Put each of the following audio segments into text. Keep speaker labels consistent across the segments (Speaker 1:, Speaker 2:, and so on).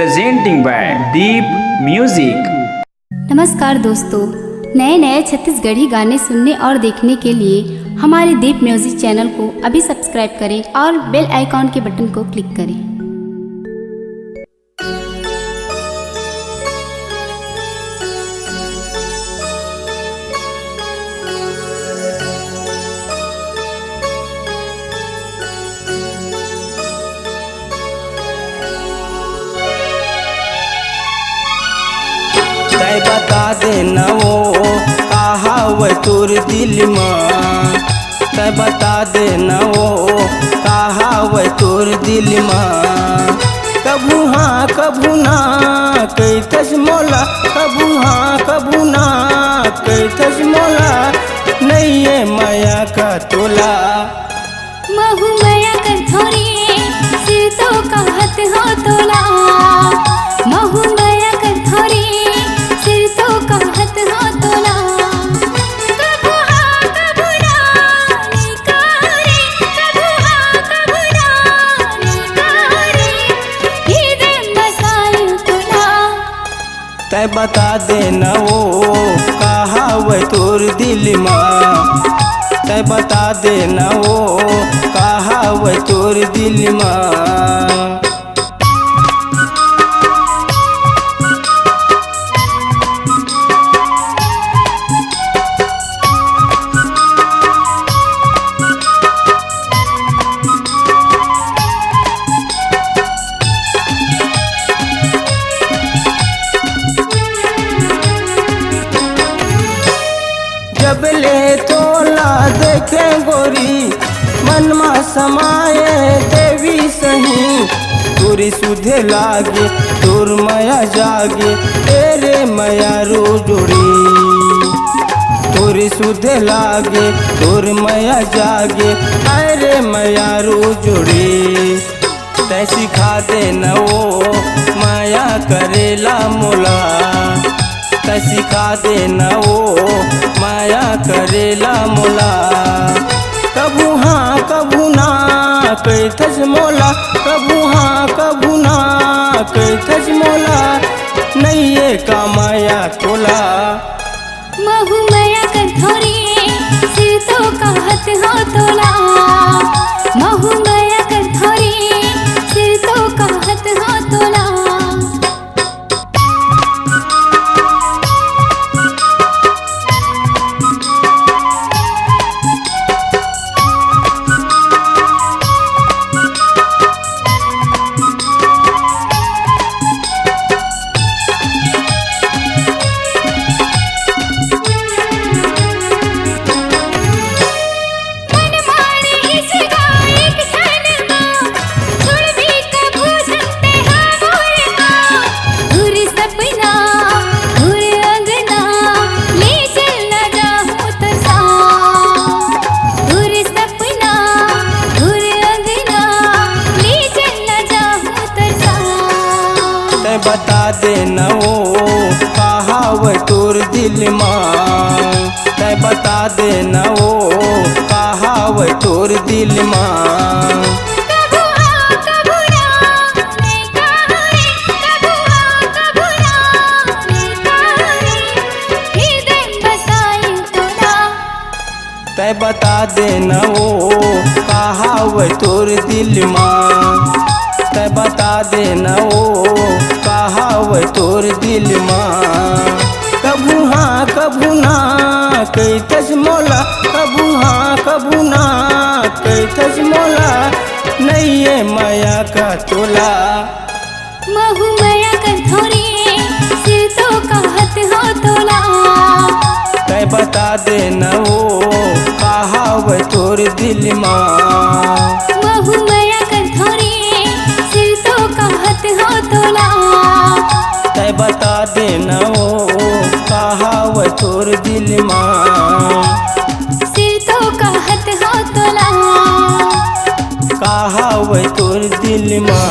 Speaker 1: presenting by Deep Music।
Speaker 2: नमस्कार दोस्तों, नए नए छत्तीसगढ़ी गाने सुनने और देखने के लिए हमारे दीप म्यूजिक चैनल को अभी सब्सक्राइब करें और बेल आइकॉन के बटन को क्लिक करें।
Speaker 3: बता देना वो कहाव तोर दिल में, तै बता देना वो कहाव तोर दिल में। कभू हाँ कभू ना कहतस मोला, कभू हाँ कभू ना कहतस मोला, नहीं है माया का तोला।
Speaker 2: महू माया कर थोड़ी सिर तो कहत हो तोला, महू माया कर थोड़ी सिर तो कहत हो तोला। कभू हाँ कभू ना नहीं करे, कभू हाँ कभू ना नहीं करे, हृदय बसाई तोला।
Speaker 3: तै बता देना वो कहाव तोर दिल में, तै बता देना वो कहाव तोर दिल में। जब ले तोला देखे गोरी मनमा समाये देवी सही, तोरी सुधे लागे तोर माया जागे तेरे माया रो जोड़ी। तोरी सुधे लागे तोर माया जागे अरे माया रो जोड़ी। तै सिखा देना वो माया करेला मोला, तै सिखा देना वो माया करेला मोला। कभू हाँ कभू ना कहतस मोला, कभू हाँ कभू ना कहतस मोला, नहीं ये का माया तोला।
Speaker 2: महू माया कर थोड़ी सिर तो कहत हो तोला, महू माया कर थोड़ी सिर तो कहत हो तोला।
Speaker 3: बता देना वो कहाव तोर दिल में, तै बता देना वो कहाव तोर दिल में।
Speaker 2: कभू हाँ कभू ना नहीं करे, कभू हाँ कभू ना नहीं करे, हृदय बसाई तोला।
Speaker 3: तै बता देना वो कहाव तोर दिल में, तै बता देना वो कहाव तोर दिल में। कभू हाँ कभू ना कहतस मोला, कभू हाँ कभू ना कहतस मोला, नहीं ये माया का तोला।
Speaker 2: महू माया कर थोड़ी सिर तो कहत हो तोला,
Speaker 3: तै बता देना वो कहाव तोर दिल में।
Speaker 2: महू माया कर थोड़ी सिर तो कहत हो तोला,
Speaker 3: तै बता देना वो कहाव तोर दिल में।
Speaker 2: सिर तो कहत हो तोला,
Speaker 3: कहाव तोर दिल में।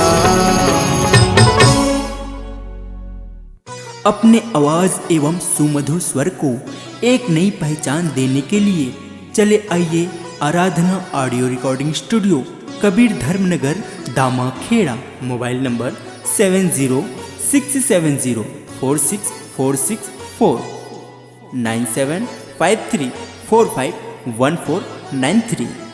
Speaker 4: अपने आवाज एवं सुमधुर स्वर को एक नई पहचान देने के लिए चले आइए Aradhana audio recording studio, Kabir Dharmanagar, Dama Kheda. Mobile number 70 670464644 9753451493।